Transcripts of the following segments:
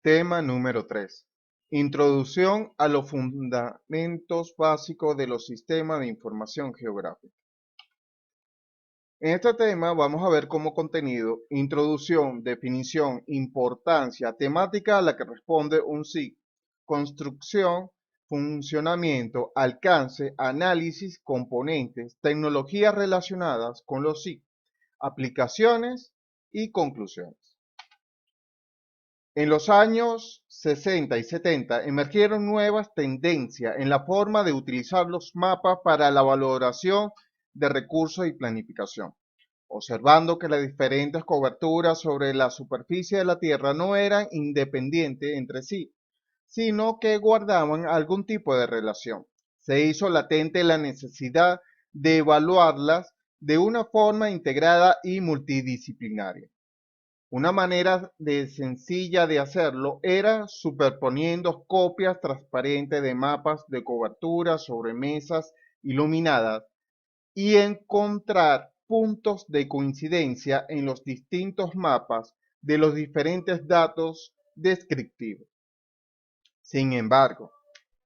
Tema número 3. Introducción a los fundamentos básicos de los sistemas de información geográfica. En este tema vamos a ver como contenido, introducción, definición, importancia, temática a la que responde un SIG, construcción, funcionamiento, alcance, análisis, componentes, tecnologías relacionadas con los SIG, aplicaciones y conclusiones. En los años 60 y 70 emergieron nuevas tendencias en la forma de utilizar los mapas para la valoración de recursos y planificación, observando que las diferentes coberturas sobre la superficie de la Tierra no eran independientes entre sí, sino que guardaban algún tipo de relación. Se hizo latente la necesidad de evaluarlas de una forma integrada y multidisciplinaria. Una manera sencilla de hacerlo era superponiendo copias transparentes de mapas de cobertura sobre mesas iluminadas y encontrar puntos de coincidencia en los distintos mapas de los diferentes datos descriptivos. Sin embargo,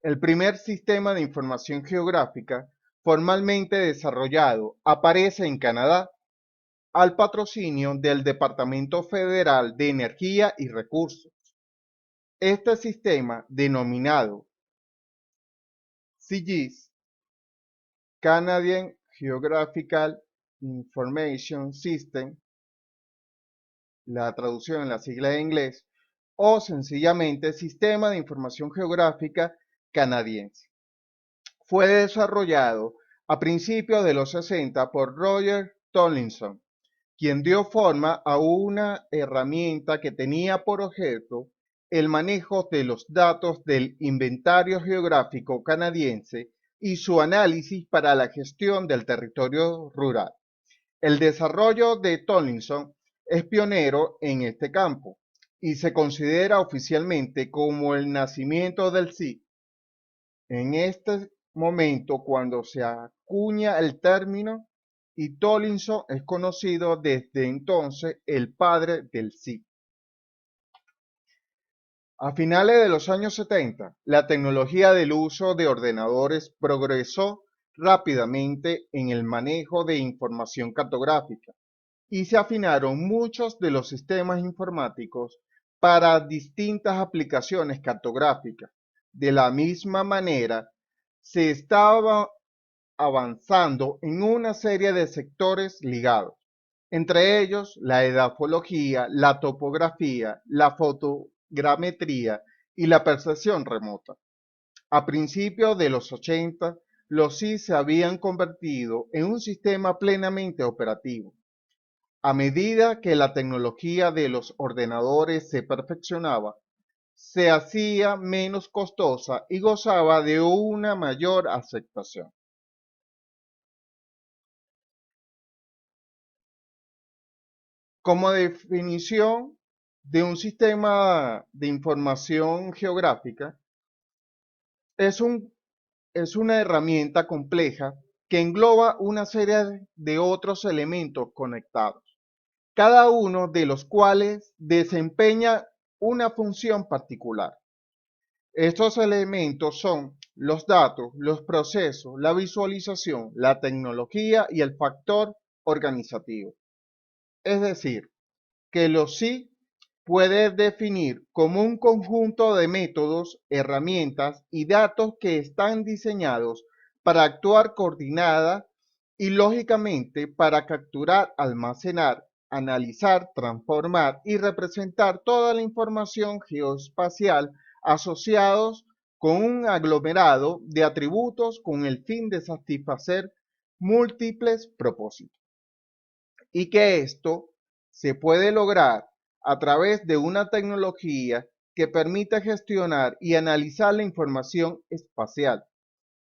el primer sistema de información geográfica formalmente desarrollado aparece en Canadá al patrocinio del Departamento Federal de Energía y Recursos. Este sistema, denominado CGIS, Canadian Geographical Information System, la traducción en la sigla de inglés, o sencillamente Sistema de Información Geográfica Canadiense, fue desarrollado a principios de los 60 por Roger Tomlinson, quien dio forma a una herramienta que tenía por objeto el manejo de los datos del inventario geográfico canadiense y su análisis para la gestión del territorio rural. El desarrollo de Tomlinson es pionero en este campo y se considera oficialmente como el nacimiento del SIG. En este momento, cuando se acuña el término, y Tomlinson es conocido desde entonces el padre del SIG. A finales de los años 70, la tecnología del uso de ordenadores progresó rápidamente en el manejo de información cartográfica y se afinaron muchos de los sistemas informáticos para distintas aplicaciones cartográficas. De la misma manera, se estaba avanzando en una serie de sectores ligados, entre ellos la edafología, la topografía, la fotogrametría y la percepción remota. A principios de los 80, los SIG se habían convertido en un sistema plenamente operativo. A medida que la tecnología de los ordenadores se perfeccionaba, se hacía menos costosa y gozaba de una mayor aceptación. Como definición de un sistema de información geográfica, es, un, es una herramienta compleja que engloba una serie de otros elementos conectados, cada uno de los cuales desempeña una función particular. Estos elementos son los datos, los procesos, la visualización, la tecnología y el factor organizativo. Es decir, que los SIG puede definir como un conjunto de métodos, herramientas y datos que están diseñados para actuar coordinada y lógicamente para capturar, almacenar, analizar, transformar y representar toda la información geoespacial asociados con un aglomerado de atributos con el fin de satisfacer múltiples propósitos. Y que esto se puede lograr a través de una tecnología que permita gestionar y analizar la información espacial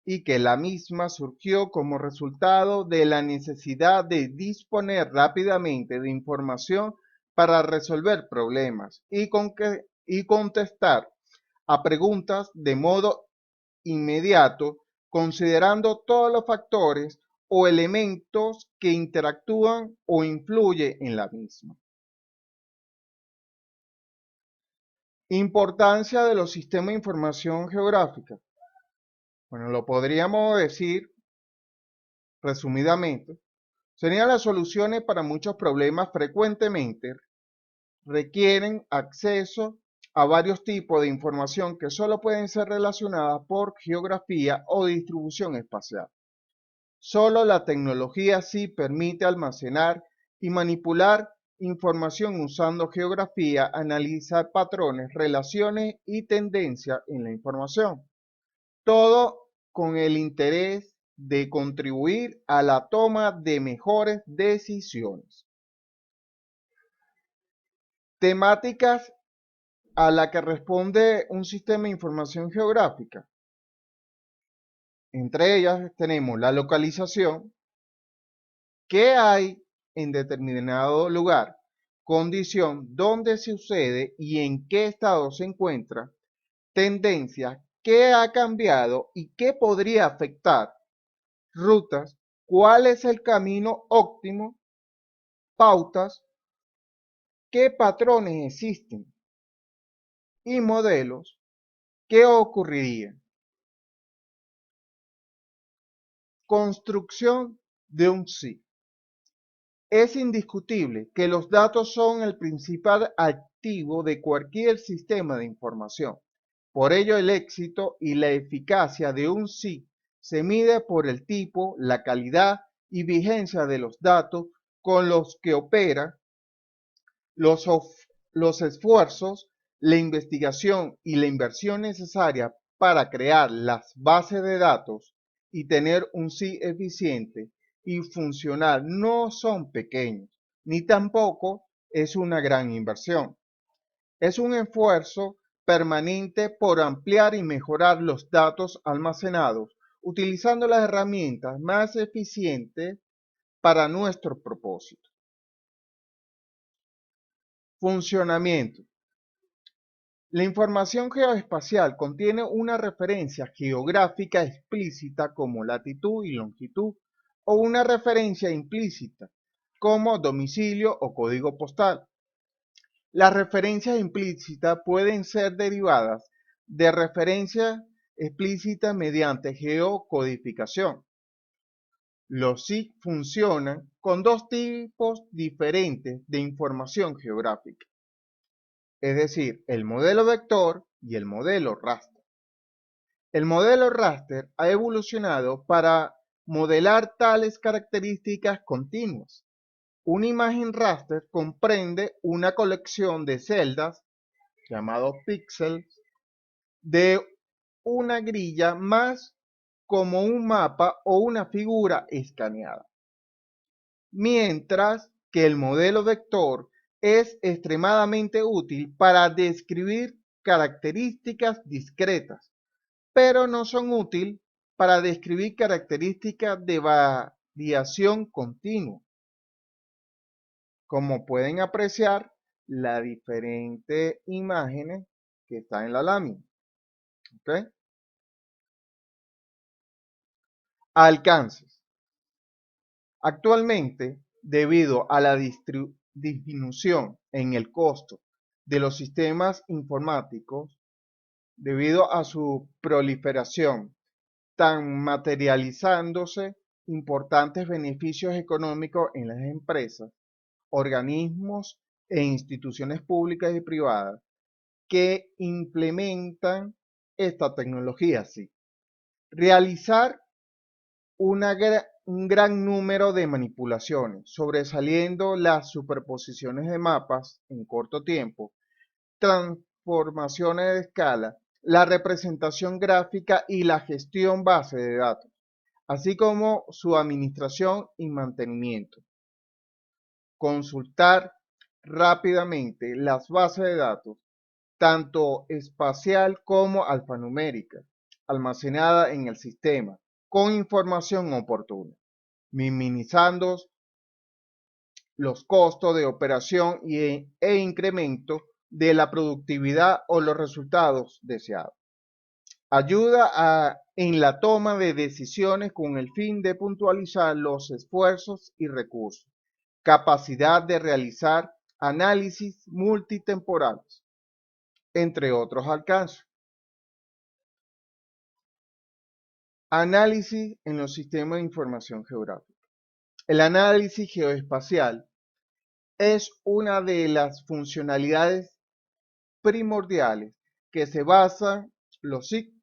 y que la misma surgió como resultado de la necesidad de disponer rápidamente de información para resolver problemas y contestar a preguntas de modo inmediato, considerando todos los factores o elementos que interactúan o influyen en la misma. Importancia de los sistemas de información geográfica. Bueno, lo podríamos decir resumidamente. Serían las soluciones para muchos problemas. Frecuentemente requieren acceso a varios tipos de información que solo pueden ser relacionadas por geografía o distribución espacial. Solo la tecnología sí permite almacenar y manipular información usando geografía, analizar patrones, relaciones y tendencias en la información. Todo con el interés de contribuir a la toma de mejores decisiones. Temáticas a la que responde un sistema de información geográfica. Entre ellas tenemos la localización, qué hay en determinado lugar, condición, dónde sucede y en qué estado se encuentra, tendencias, qué ha cambiado y qué podría afectar, rutas, cuál es el camino óptimo, pautas, qué patrones existen y modelos, qué ocurriría. Construcción de un sí. Es indiscutible que los datos son el principal activo de cualquier sistema de información. Por ello, el éxito y la eficacia de un sí se mide por el tipo, la calidad y vigencia de los datos con los que opera, los, los esfuerzos, la investigación y la inversión necesaria para crear las bases de datos y tener un sí eficiente y funcional no son pequeños, ni tampoco es una gran inversión. Es un esfuerzo permanente por ampliar y mejorar los datos almacenados, utilizando las herramientas más eficientes para nuestro propósito. Funcionamiento. La información geoespacial contiene una referencia geográfica explícita como latitud y longitud o una referencia implícita como domicilio o código postal. Las referencias implícitas pueden ser derivadas de referencias explícitas mediante geocodificación. Los SIG funcionan con dos tipos diferentes de información geográfica, es decir, el modelo vector y el modelo raster. El modelo raster ha evolucionado para modelar tales características continuas. Una imagen raster comprende una colección de celdas, llamados píxeles, de una grilla más como un mapa o una figura escaneada. Mientras que el modelo vector es extremadamente útil para describir características discretas, pero no son útiles para describir características de variación continua. Como pueden apreciar, las diferentes imágenes que están en la lámina. ¿Okay? Alcances. Actualmente, debido a la disminución en el costo de los sistemas informáticos, debido a su proliferación, tan materializándose importantes beneficios económicos en las empresas, organismos e instituciones públicas y privadas que implementan esta tecnología. Sí. Realizar un gran número de manipulaciones, sobresaliendo las superposiciones de mapas en corto tiempo, transformaciones de escala, la representación gráfica y la gestión base de datos, así como su administración y mantenimiento. Consultar rápidamente las bases de datos, tanto espacial como alfanumérica, almacenada en el sistema, con información oportuna, minimizando los costos de operación e incremento de la productividad o los resultados deseados. Ayuda en la toma de decisiones con el fin de puntualizar los esfuerzos y recursos. Capacidad de realizar análisis multitemporales. entre otros alcances. Análisis en los sistemas de información geográfica. El análisis geoespacial es una de las funcionalidades primordiales que se basan los SIC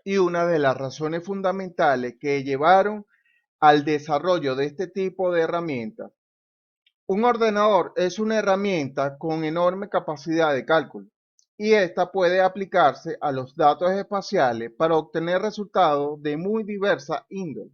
y una de las razones fundamentales que llevaron al desarrollo de este tipo de herramientas. Un ordenador es una herramienta con enorme capacidad de cálculo y esta puede aplicarse a los datos espaciales para obtener resultados de muy diversa índole.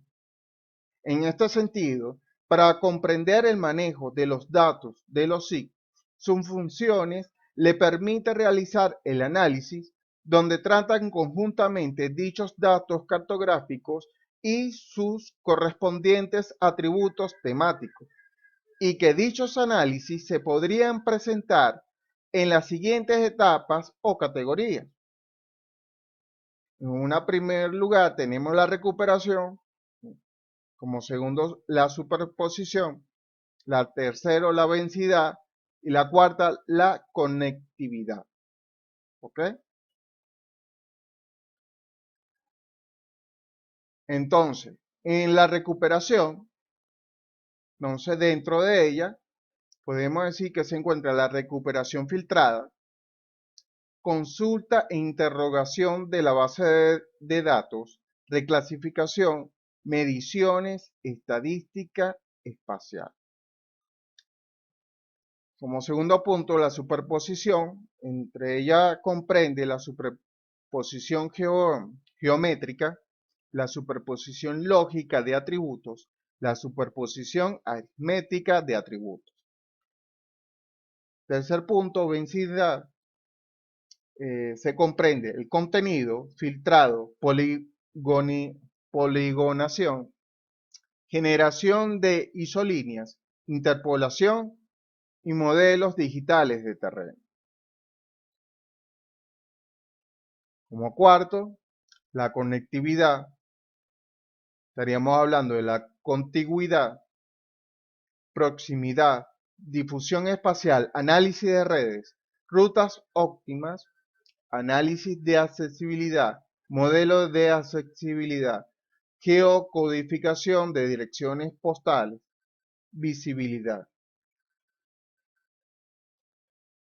En este sentido, para comprender el manejo de los datos de los SIC, sus funciones le permiten realizar el análisis donde tratan conjuntamente dichos datos cartográficos y sus correspondientes atributos temáticos, y que dichos análisis se podrían presentar en las siguientes etapas o categorías. En un primer lugar tenemos la recuperación, como segundo la superposición, la tercera la densidad y la cuarta la conectividad. ¿Ok? Entonces, en la recuperación, entonces dentro de ella, podemos decir que se encuentra la recuperación filtrada, consulta e interrogación de la base de datos, reclasificación, mediciones, estadística espacial. Como segundo punto, la superposición, entre ella comprende la superposición geométrica, la superposición lógica de atributos, la superposición aritmética de atributos. Tercer punto, densidad, se comprende el contenido, filtrado, poligonación, generación de isolíneas, interpolación y modelos digitales de terreno. Como cuarto, la conectividad. Estaríamos hablando de la contigüidad, proximidad, difusión espacial, análisis de redes, rutas óptimas, análisis de accesibilidad, modelo de accesibilidad, geocodificación de direcciones postales, visibilidad.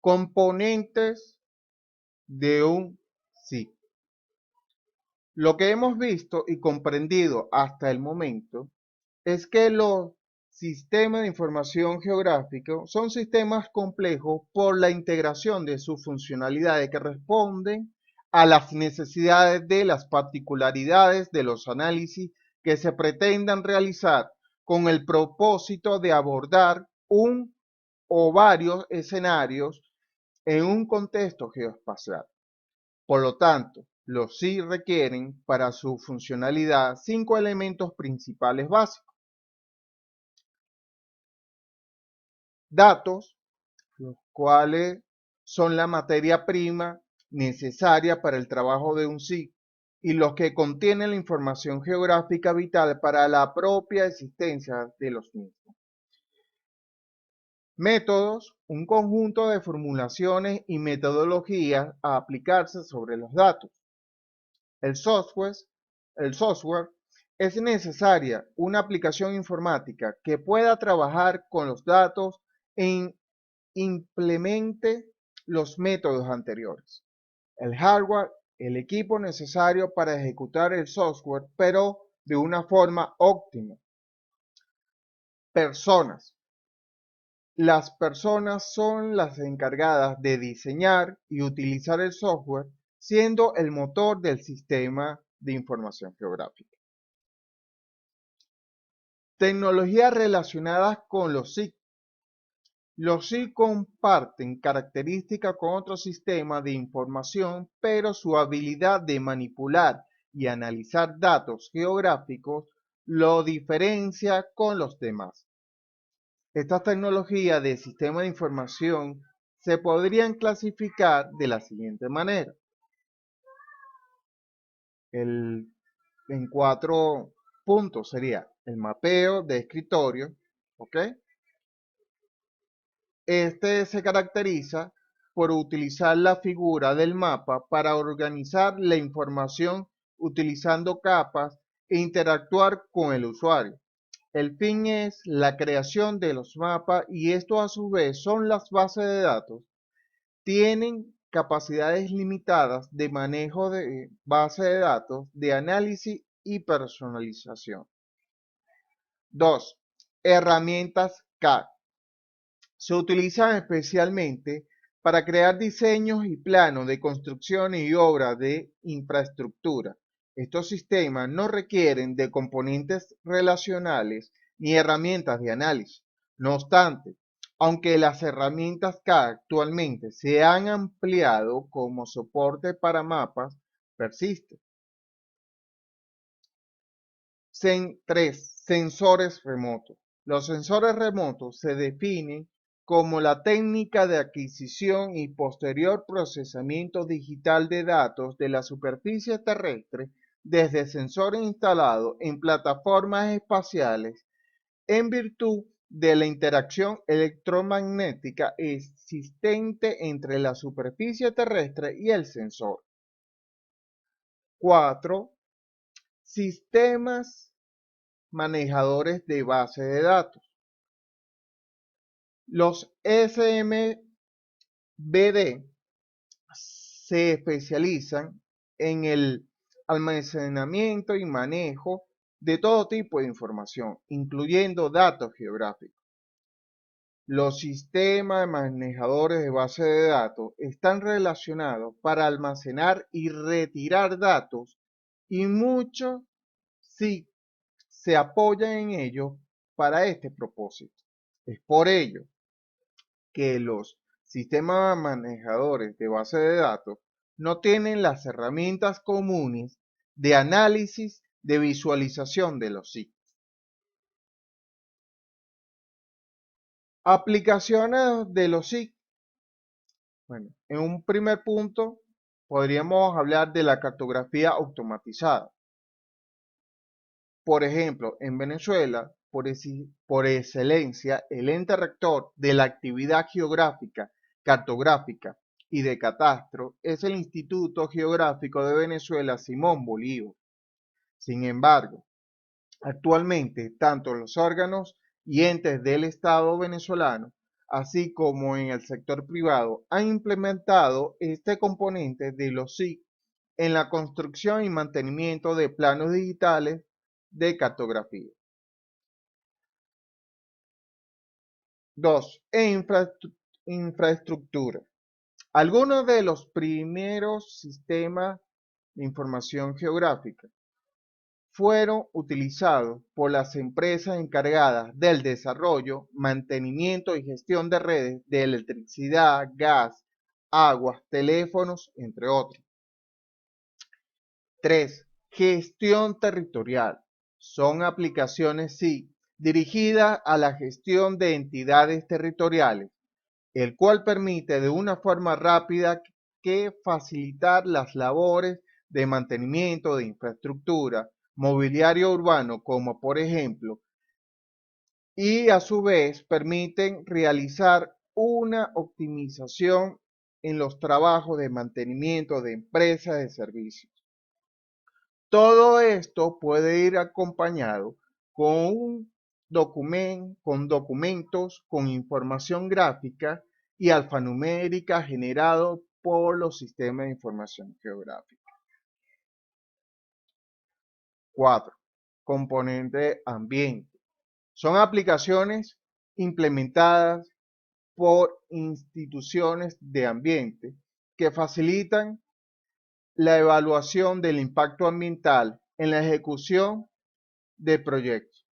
Componentes de un SIC. Lo que hemos visto y comprendido hasta el momento es que los sistemas de información geográfica son sistemas complejos por la integración de sus funcionalidades que responden a las necesidades de las particularidades de los análisis que se pretendan realizar con el propósito de abordar un o varios escenarios en un contexto geoespacial. Por lo tanto, los SIG requieren para su funcionalidad 5 elementos principales básicos. Datos, los cuales son la materia prima necesaria para el trabajo de un SIG y los que contienen la información geográfica vital para la propia existencia de los mismos. Métodos, un conjunto de formulaciones y metodologías a aplicarse sobre los datos. El software es necesaria una aplicación informática que pueda trabajar con los datos e implemente los métodos anteriores. El hardware, el equipo necesario para ejecutar el software, pero de una forma óptima. Personas. Las personas son las encargadas de diseñar y utilizar el software, siendo el motor del sistema de información geográfica. Tecnologías relacionadas con los SIC. Los SIC comparten características con otros sistemas de información, pero su habilidad de manipular y analizar datos geográficos lo diferencia con los demás. Estas tecnologías de sistema de información se podrían clasificar de la siguiente manera. En 4 puntos sería el mapeo de escritorio, ¿ok? Este se caracteriza por utilizar la figura del mapa para organizar la información utilizando capas e interactuar con el usuario. El fin es la creación de los mapas y esto a su vez son las bases de datos. Tienen capacidades limitadas de manejo de base de datos, de análisis y personalización. 2. Herramientas CAD. Se utilizan especialmente para crear diseños y planos de construcción y obras de infraestructura. Estos sistemas no requieren de componentes relacionales ni herramientas de análisis. No obstante, aunque las herramientas CAD actualmente se han ampliado como soporte para mapas, persisten. 3. Sensores remotos. Los sensores remotos se definen como la técnica de adquisición y posterior procesamiento digital de datos de la superficie terrestre desde sensores instalados en plataformas espaciales en virtud de la interacción electromagnética existente entre la superficie terrestre y el sensor. 4. Sistemas manejadores de base de datos. Los SMBD se especializan en el almacenamiento y manejo de todo tipo de información, incluyendo datos geográficos. Los sistemas manejadores de base de datos están relacionados para almacenar y retirar datos y muchos sí se apoyan en ellos para este propósito. Es por ello que los sistemas manejadores de base de datos no tienen las herramientas comunes de análisis de visualización de los sitios. Aplicaciones de los SIG. Bueno, en un primer punto podríamos hablar de la cartografía automatizada. Por ejemplo, en Venezuela, por excelencia, el ente rector de la actividad geográfica, cartográfica y de catastro es el Instituto Geográfico de Venezuela Simón Bolívar. Sin embargo, actualmente, tanto los órganos y entes del Estado venezolano, así como en el sector privado, han implementado este componente de los SIC en la construcción y mantenimiento de planos digitales de cartografía. 2. Infraestructura. Algunos de los primeros sistemas de información geográfica fueron utilizados por las empresas encargadas del desarrollo, mantenimiento y gestión de redes de electricidad, gas, aguas, teléfonos, entre otros. 3. Gestión territorial. Son aplicaciones SIG dirigidas a la gestión de entidades territoriales, el cual permite de una forma rápida que facilitar las labores de mantenimiento de infraestructura, mobiliario urbano, como por ejemplo, y a su vez permiten realizar una optimización en los trabajos de mantenimiento de empresas de servicios. Todo esto puede ir acompañado con documentos, con información gráfica y alfanumérica generado por los sistemas de información geográfica. 4. Componente ambiente. Son aplicaciones implementadas por instituciones de ambiente que facilitan la evaluación del impacto ambiental en la ejecución de proyectos.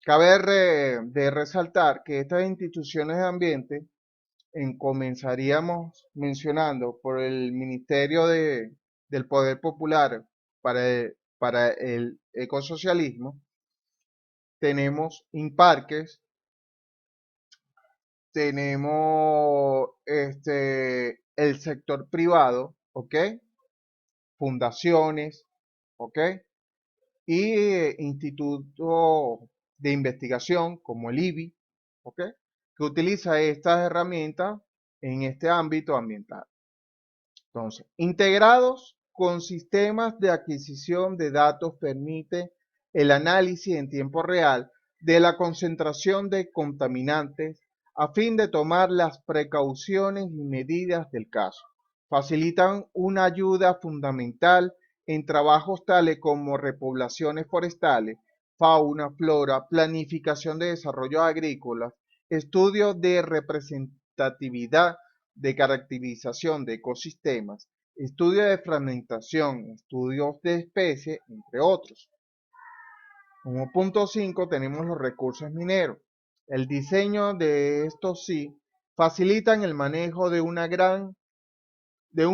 Cabe de resaltar que estas instituciones de ambiente, comenzaríamos mencionando por el Ministerio del Poder Popular para el ecosocialismo, tenemos INPARQUES, tenemos el sector privado, ¿ok? Fundaciones, ¿ok? Y institutos de investigación como el IBI, ¿ok? Que utiliza estas herramientas en este ámbito ambiental. Entonces, integrados con sistemas de adquisición de datos permite el análisis en tiempo real de la concentración de contaminantes a fin de tomar las precauciones y medidas del caso. Facilitan una ayuda fundamental en trabajos tales como repoblaciones forestales, fauna, flora, planificación de desarrollo agrícola, estudios de representatividad de caracterización de ecosistemas, estudios de fragmentación, estudios de especies, entre otros. Como punto 5 tenemos los recursos mineros. El diseño de estos sí facilitan el manejo de un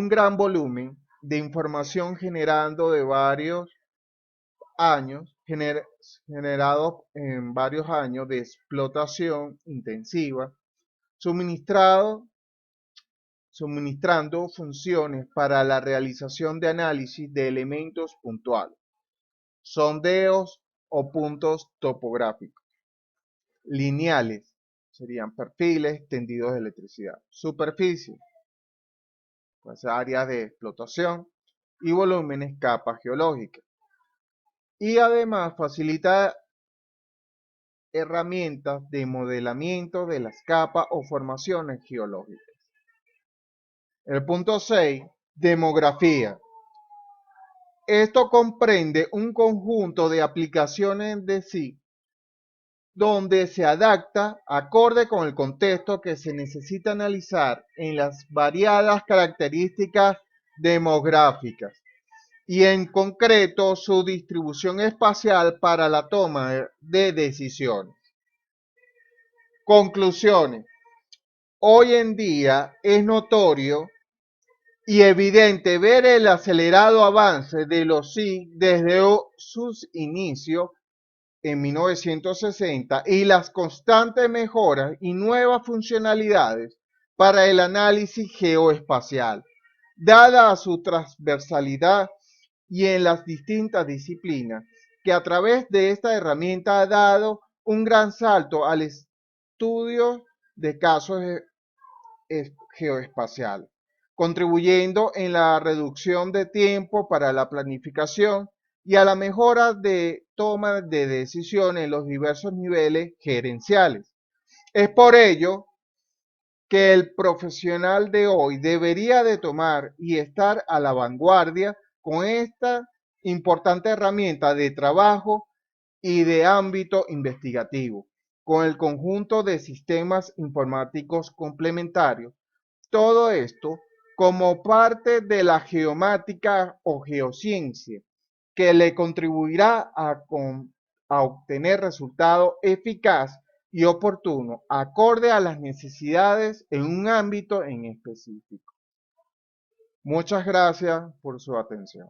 gran volumen de información generando de varios años, generados en varios años de explotación intensiva, suministrando funciones para la realización de análisis de elementos puntuales, sondeos o puntos topográficos. Lineales serían perfiles tendidos de electricidad. Superficie, pues áreas de explotación, y volúmenes, capas geológicas. Y además facilita herramientas de modelamiento de las capas o formaciones geológicas. El punto 6, demografía. Esto comprende un conjunto de aplicaciones de sí, donde se adapta acorde con el contexto que se necesita analizar en las variadas características demográficas y en concreto su distribución espacial para la toma de decisiones. Conclusiones. Hoy en día es notorio y evidente ver el acelerado avance de los SIG desde sus inicios en 1960 y las constantes mejoras y nuevas funcionalidades para el análisis geoespacial, dada su transversalidad y en las distintas disciplinas, que a través de esta herramienta ha dado un gran salto al estudio de casos geoespaciales, contribuyendo en la reducción de tiempo para la planificación y a la mejora de toma de decisiones en los diversos niveles gerenciales. Es por ello que el profesional de hoy debería de tomar y estar a la vanguardia con esta importante herramienta de trabajo y de ámbito investigativo, con el conjunto de sistemas informáticos complementarios. Todo esto como parte de la geomática o geociencia que le contribuirá a obtener resultados eficaz y oportuno acorde a las necesidades en un ámbito en específico. Muchas gracias por su atención.